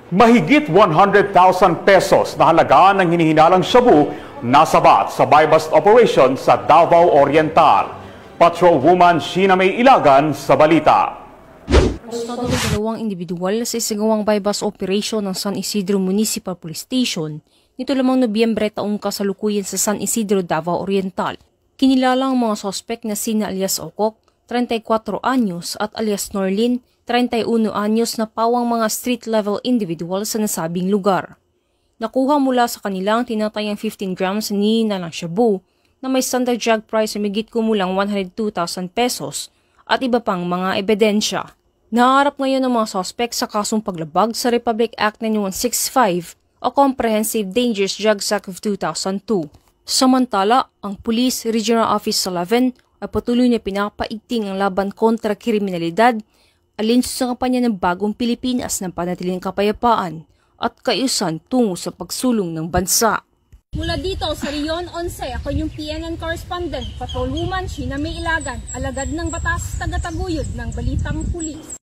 Mahigit 100,000 pesos na halaga ng hinihinalang shabu nasabat sa buy-bust operation sa Davao Oriental. Patrolwoman Sheena May Ilagan sa balita. Arestado ng dalawang individual sa isagawang buy-bust operation ng San Isidro Municipal Police Station nito lamang Nobyembre taong kasalukuyan sa San Isidro, Davao Oriental. Kinilala ang mga sospek na sina alias Okok, 34 anyos at alias Norlin, 31 anyos na pawang mga street-level individual sa nasabing lugar. Nakuha mula sa kanilang tinatayang 15 grams na ng shabu na may standard drug price na migit kumulang 102,000 pesos at iba pang mga ebidensya. Naharap ngayon ang mga sospek sa kasong paglabag sa Republic Act 9165 o Comprehensive Dangerous Drugs Act of 2002. Samantala, ang Police Regional Office 11 ay patuloy na pinapaigting ang laban kontra kriminalidad alinsun sa kampanya ng Bagong Pilipinas ng panatiling kapayapaan at kaayusan tungo sa pagsulong ng bansa. Mula dito sa Rion 11, ako yung PNN correspondent, Patrolwoman Sheena May Ilagan, alagad ng batas, tagataguyod ng Balitang Pulis.